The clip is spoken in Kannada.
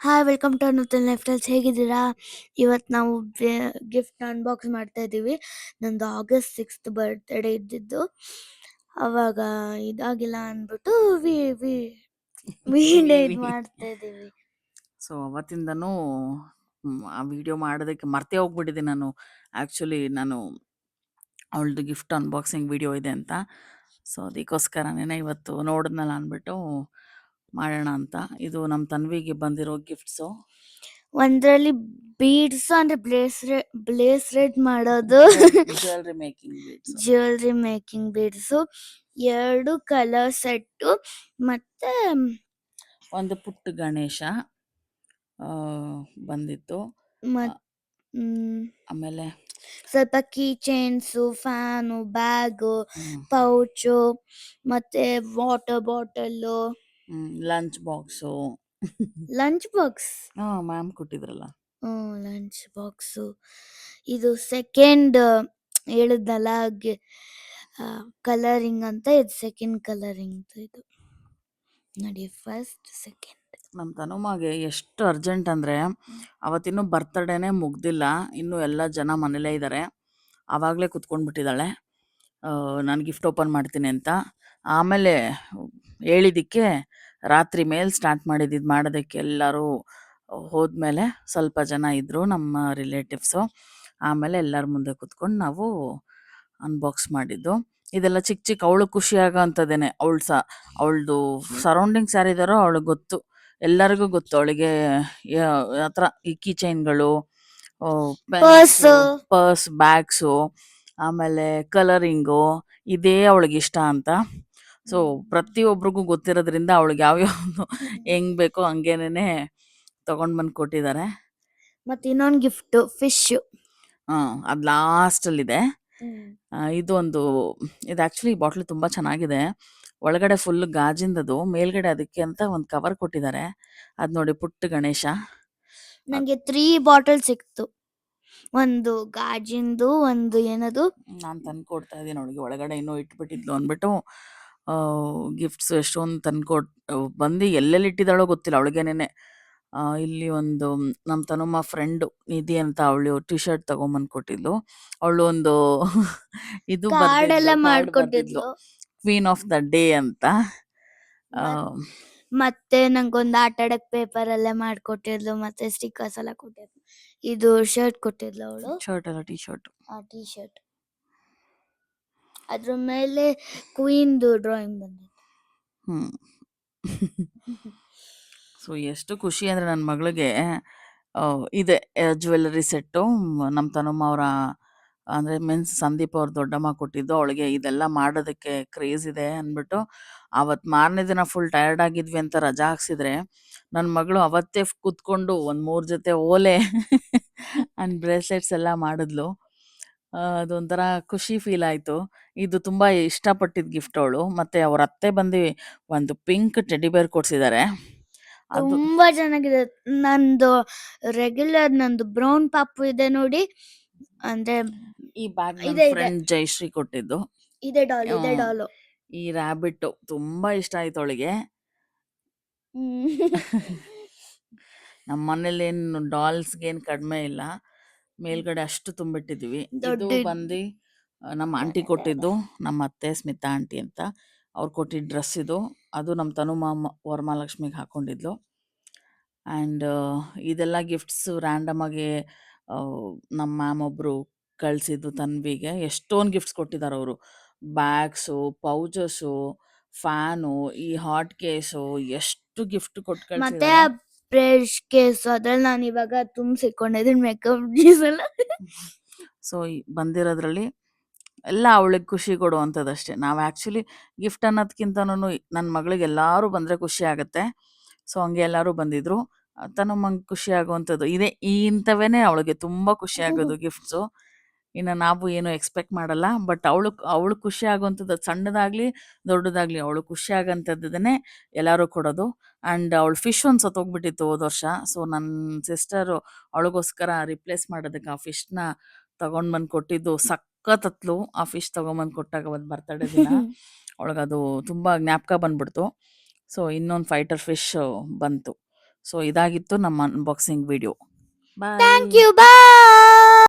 Hi welcome to Nutan lifestyles. ಹೇಗಿದ್ದೀರಾ? ಇವತ್ತು ನಾವು ಗಿಫ್ಟ್ ಅನ್ಬಾಕ್ಸ್ ಮಾಡ್ತಾ ಇದ್ದೀವಿ. ನಂದು August 6th ಬರ್ತ್ಡೇ ಇದ್ದಿದ್ದು. ಅವಾಗ ಇದಾಗಿಲ್ಲ ಅಂದ್ಬಿಟ್ಟು ವಿ ವಿ ವೀಂಡೇ ಇದು ಮಾಡ್ತಾ ಇದ್ದೀವಿ. ಸೊ ಅವತ್ತಿಂದನೂ ಆ ವಿಡಿಯೋ ಮಾಡೋದಕ್ಕೆ ಮರ್ತೇ ಹೋಗ್ಬಿಟ್ಟಿದ್ದೆ ನಾನು. ಆ್ಯಕ್ಚುಲಿ ನಾನು ಅವಳದು ಗಿಫ್ಟ್ ಅನ್ಬಾಕ್ಸಿಂಗ್ ವಿಡಿಯೋ ಇದೆ ಅಂತ. ಸೊ ಅದಕ್ಕೋಸ್ಕರನೇ ಇವತ್ತು ನೋಡಿದ್ನಲ್ಲ ಅಂದ್ಬಿಟ್ಟು ಮಾಡೋಣ ಅಂತ. ಇದು ನಮ್ಮ ತನ್ವಿಗೆ ಬಂದಿರೋ ಗಿಫ್ಟ್ಸು. ಒಂದರಲ್ಲಿ ಬೀಡ್ಸ್ ಅಂದ್ರೆ ಬ್ಲೇಸ್ಲೆಟ್ ಮಾಡೋದು, jewellery making beads, jewellery making beads, 2 colour set, ಮತ್ತೆ ಒಂದು ಪುಟ್ಟ ಗಣೇಶ ಬಂದಿತ್ತು. ಆಮೇಲೆ ಸ್ವಲ್ಪ key chains, fan, bag, pouch, ಮತ್ತೆ water bottle, lunch box. Lunch box ma'am ಕೊಟ್ಟಿದ್ರಲ್ಲ. Lunch box. ಇದು ಸೆಕೆಂಡ್ ಹೇಳಿದ್ನಲ್ಲ ಕಲರಿಂಗ್ ಅಂತ, ಇದು ಸೆಕೆಂಡ್ ಕಲರಿಂಗ್. ಇದು ನೋಡಿ, ಫಸ್ಟ್ ಸೆಕೆಂಡ್. ನಮ್ಮ ತನುಮಗೆ ಎಷ್ಟು ಅರ್ಜೆಂಟ್ ಅಂದರೆ, ಅವತ್ತಿನ್ನೂ ಬರ್ತಡೇನೇ ಮುಗ್ದಿಲ್ಲ, ಇನ್ನೂ ಎಲ್ಲ ಜನ ಮನೇಲೇ ಇದ್ದಾರೆ. ಆವಾಗಲೇ ಕುತ್ಕೊಂಡ್ಬಿಟ್ಟಿದ್ದಾಳೆ ನಾನು ಗಿಫ್ಟ್ ಓಪನ್ ಮಾಡ್ತೀನಿ ಅಂತ. ಆಮೇಲೆ ಹೇಳಿದ್ದಕ್ಕೆ ರಾತ್ರಿ ಮೇಲೆ ಸ್ಟಾರ್ಟ್ ಮಾಡಿದ್ದು ಮಾಡೋದಕ್ಕೆ. ಎಲ್ಲರೂ ಹೋದ್ಮೇಲೆ ಸ್ವಲ್ಪ ಜನ ಇದ್ದರು ನಮ್ಮ ರಿಲೇಟಿವ್ಸು. ಆಮೇಲೆ ಎಲ್ಲರ ಮುಂದೆ ಕುತ್ಕೊಂಡು ನಾವು ಅನ್ಬಾಕ್ಸ್ ಮಾಡಿದ್ದು. ಇದೆಲ್ಲ ಚಿಕ್ಕ ಚಿಕ್ಕ ಅವಳು ಖುಷಿಯಾಗೋ ಅಂಥದ್ದೇನೆ. ಅವಳದು ಸರೌಂಡಿಂಗ್ಸ್ ಯಾರಿದ್ದಾರೋ ಅವಳಿಗೆ ಗೊತ್ತು, ಎಲ್ಲರಿಗೂ ಗೊತ್ತು ಅವಳಿಗೆ ಆ ಥರ ಈ ಕೀ ಚೈನ್ಗಳು, ಪರ್ಸ್, ಬ್ಯಾಗ್ಸು, ಆಮೇಲೆ ಕಲರಿಂಗು, ಇದೇ ಅವಳಿಗೆ ಇಷ್ಟ ಅಂತ. ಸೊ ಪ್ರತಿಯೊಬ್ಬರಿಗೂ ಗೊತ್ತಿರೋದ್ರಿಂದ ಅವಳಿಗೆ ಯಾವ್ಯಾವುದು ಹೆಂಗೆ ಬೇಕೋ ಹಂಗೇನೆ ತೊಗೊಂಡು ಬಂದು ಕೊಟ್ಟಿದ್ದಾರೆ. ಮತ್ತು ಇನ್ನೊಂದು ಗಿಫ್ಟು ಫಿಶ್. ಅದು ಲಾಸ್ಟಲ್ಲಿದೆ. ಇದು ಆ್ಯಕ್ಚುಲಿ ಬಾಟ್ಲು ತುಂಬ ಚೆನ್ನಾಗಿದೆ. ಒಳಗಡೆ ಫುಲ್ ಗಾಜಿಂದದು, ಮೇಲ್ಗಡೆ ಅದಕ್ಕೆ ಅಂತ ಒಂದು ಕವರ್ ಕೊಟ್ಟಿದ್ದಾರೆ. ಅದು ನೋಡಿ, ಪುಟ್ಟ ಗಣೇಶ. ನನಗೆ 3 ಬಾಟಲ್ ಸಿಕ್ತು. ಒಂದು ಗಾಜಿಂದು, ಒಂದು ಏನದು, ನಾನು ತಂದು ಕೊಡ್ತಾ ಇದ್ದೀನಿ ಅವಳಿಗೆ. ಒಳಗಡೆ ಇನ್ನೂ ಇಟ್ಬಿಟ್ಟಿದ್ಲು ಅಂದ್ಬಿಟ್ಟು ಗಿಫ್ಟ್ಸ್ ಎಷ್ಟೊಂದು ಬಂದು ಎಲ್ಲೆಲ್ಲಿ ಇಟ್ಟಿದ್ದಾಳೋ ಗೊತ್ತಿಲ್ಲ ಅವಳಿಗೇನೆ. ಇಲ್ಲಿ ಒಂದು ನಮ್ಮ ತನುಮ ಫ್ರೆಂಡು ನಿಧಿ ಅಂತ, ಅವಳು ಟಿ ಶರ್ಟ್ ತೊಗೊಂಬಂದು ಕೊಟ್ಟಿದ್ಲು. ಅವಳು ಒಂದು ಇದು ಕಾರ್ಡ್ ಎಲ್ಲ ಮಾಡ್ಕೊಟ್ಟಿದ್ಲು, ಕ್ವೀನ್ ಆಫ್ ದ ಡೇ ಅಂತ. ಮತ್ತೆ ನಂಗೊಂದು ಆಟ ಆಡಕ್ ಪೇಪರ್ ಎಲ್ಲ ಮಾಡ್ಕೊಟ್ಟಿದ್ಲು, ಮತ್ತೆ ಸ್ಟಿಕ್ಕರ್ಸ್ ಎಲ್ಲ ಕೊಟ್ಟಿದ್ಲು. ಇದು ಶರ್ಟ್ ಕೊಟ್ಟಿದ್ಲು ಅವಳು. ಶರ್ಟ್ ಅಲ್ಲ, ಟಿ ಶರ್ಟ್. T shirt. ಅದ್ರ ಮೇಲೆ ಕ್ವೀನ್ದು ಡ್ರಾಯಿಂಗ್ ಬಂದಿತ್ತು. ಸೊ ಎಷ್ಟು ಖುಷಿ ಅಂದರೆ ನನ್ನ ಮಗಳಿಗೆ ಇದೆ ಜ್ಯುವೆಲ್ಲರಿ ಸೆಟ್ಟು. ನಮ್ಮ ತನುಮ ಅವರ ಅಂದರೆ ಮೀನ್ಸ್ ಸಂದೀಪ್ ಅವ್ರ ದೊಡ್ಡಮ್ಮ ಕೊಟ್ಟಿದ್ದು. ಅವಳಿಗೆ ಇದೆಲ್ಲ ಮಾಡೋದಕ್ಕೆ ಕ್ರೇಜ್ ಇದೆ ಅಂದ್ಬಿಟ್ಟು ಅವತ್ತು ಮಾರನೇ ದಿನ ಫುಲ್ ಟಯರ್ಡ್ ಆಗಿದ್ವಿ ಅಂತ ರಜಾ ಹಾಕ್ಸಿದ್ರೆ, ನನ್ನ ಮಗಳು ಅವತ್ತೇ ಕೂತ್ಕೊಂಡು ಒಂದು 3 ಜೊತೆ ಓಲೆ ಆ್ಯಂಡ್ ಬ್ರೇಸ್ಲೆಟ್ಸ್ ಎಲ್ಲ ಮಾಡಿದ್ಲು. ಅದೊಂಥರ ಖುಷಿ ಫೀಲ್ ಆಯಿತು. ಇದು ತುಂಬ ಇಷ್ಟಪಟ್ಟಿದ್ದ ಗಿಫ್ಟ್ ಅವಳು. ಮತ್ತು ಅವ್ರ ಅತ್ತೆ ಬಂದು ಒಂದು ಪಿಂಕ್ ಟೆಡಿ ಬೇರ್ ಕೊಡಿಸಿದ್ದಾರೆ. ತುಂಬಾ ಚೆನ್ನಾಗಿದೆ. ನಂದು ರೆಗ್ಯುಲರ್ ನಂದು ಬ್ರೌನ್ ಪಾಪು ಇದೆ ನೋಡಿ, ಅಂದ್ರೆ ಈ ಬ್ಯಾಗ್ ಫ್ರೆಂಡ್ ಜಯಶ್ರೀ ಕೊಟ್ಟಿದ್ದು. ಇದೆ ಡಾಲು. ಈ ರ್ಯಾಬಿಟ್ ತುಂಬಾ ಇಷ್ಟ ಆಯ್ತು ಅವಳಿಗೆ. ನಮ್ಮ ಮನೇಲಿ ಏನು ಡಾಲ್ಸ್ಗೇನು ಕಡಿಮೆ ಇಲ್ಲ, ಮೇಲ್ಗಡೆ ಅಷ್ಟು ತುಂಬಿಟ್ಟಿದ್ದೀವಿ. ಇದು ಬಂದು ನಮ್ಮ ಆಂಟಿ ಕೊಟ್ಟಿದ್ದು, ನಮ್ಮ ಅತ್ತೆ ಸ್ಮಿತಾ ಆಂಟಿ ಅಂತ. ಅವ್ರು ಕೊಟ್ಟಿದ್ದ ಡ್ರೆಸ್ ಇದು. ಅದು ನಮ್ಮ ತನುಮ ವರಮಹಾಲಕ್ಷ್ಮಿಗೆ ಹಾಕ್ಕೊಂಡಿದ್ಲು. ಆ್ಯಂಡ್ ಇದೆಲ್ಲ ಗಿಫ್ಟ್ಸು ರ್ಯಾಂಡಮಾಗಿ ನಮ್ಮ ಮ್ಯಾಮ್ ಒಬ್ಬರು ಕಳಿಸಿದ್ದು ತನ್ವಿಗೆ. ಎಷ್ಟೊಂದು ಗಿಫ್ಟ್ಸ್ ಕೊಟ್ಟಿದ್ದಾರೆ ಅವರು. ಬ್ಯಾಗ್ಸು, ಪೌಚಸ್ಸು, ಫ್ಯಾನು, ಈ ಹಾಟ್ ಕೇಸು, ಎಷ್ಟು ಗಿಫ್ಟ್ ಕೊಟ್ಟು ಮತ್ತೆ ಕಳಿಸಿದ್ದಾರೆ. ಬ್ರಷ್ ಕೇಸು, ಅದ್ರಲ್ಲಿ ನಾನು ಇವಾಗ ತುಂಬಿಸಿಕೊಂಡಿದ್ದೀನಿ ಮೇಕಪ್ ಡೀಸ್ ಎಲ್ಲ. ಸೊ ಬಂದಿರೋದ್ರಲ್ಲಿ ಎಲ್ಲ ಅವಳಿಗೆ ಖುಷಿ ಕೊಡುವಂಥದ್ದಷ್ಟೇ. ನಾವು ಆ್ಯಕ್ಚುಲಿ ಗಿಫ್ಟ್ ಅನ್ನೋದಕ್ಕಿಂತನೂ ನನ್ನ ಮಗಳಿಗೆ ಎಲ್ಲರೂ ಬಂದರೆ ಖುಷಿ ಆಗುತ್ತೆ. ಸೊ ಹಂಗೆ ಎಲ್ಲರೂ ಬಂದಿದ್ದರು. ತನುಮಂಗೆ ಖುಷಿ ಆಗುವಂಥದ್ದು ಇದೆ. ಇಂಥವೇ ಅವಳಿಗೆ ತುಂಬ ಖುಷಿ ಆಗೋದು ಗಿಫ್ಟ್ಸು. ಇನ್ನು ನಾವು ಏನು ಎಕ್ಸ್ಪೆಕ್ಟ್ ಮಾಡಲ್ಲ, ಬಟ್ ಅವಳು ಖುಷಿ ಆಗುವಂಥದ್ದು, ಸಣ್ಣದಾಗಲಿ ದೊಡ್ಡದಾಗಲಿ ಅವಳು ಖುಷಿ ಆಗೋಂಥದ್ದನ್ನೇ ಎಲ್ಲರೂ ಕೊಡೋದು. ಆ್ಯಂಡ್ ಅವಳು ಫಿಶ್ ಒಂದು ಸತ್ತೋಗ್ಬಿಟ್ಟಿತ್ತು ಹೋದ ವರ್ಷ. ಸೊ ನನ್ನ ಸಿಸ್ಟರು ಅವಳಿಗೋಸ್ಕರ ರಿಪ್ಲೇಸ್ ಮಾಡೋದಕ್ಕೆ ಆ ಫಿಶ್ನ ತೊಗೊಂಡು ಬಂದು ಕೊಟ್ಟಿದ್ದು. ಸಖತ್ತತ್ಲು ಆ ಫಿಶ್ ತೊಗೊಂಬಂದು ಕೊಟ್ಟಾಗ ಒಂದು ಬರ್ತಡೇ ದಿನ. ಅವಳಿಗದು ತುಂಬ ಜ್ಞಾಪಕ ಬಂದ್ಬಿಡ್ತು. ಸೊ ಇನ್ನೊಂದು ಫೈಟರ್ ಫಿಶ್ ಬಂತು. ಸೊ ಇದಾಗಿತ್ತು ನಮ್ಮ unboxing video. Bye. Thank you, bye.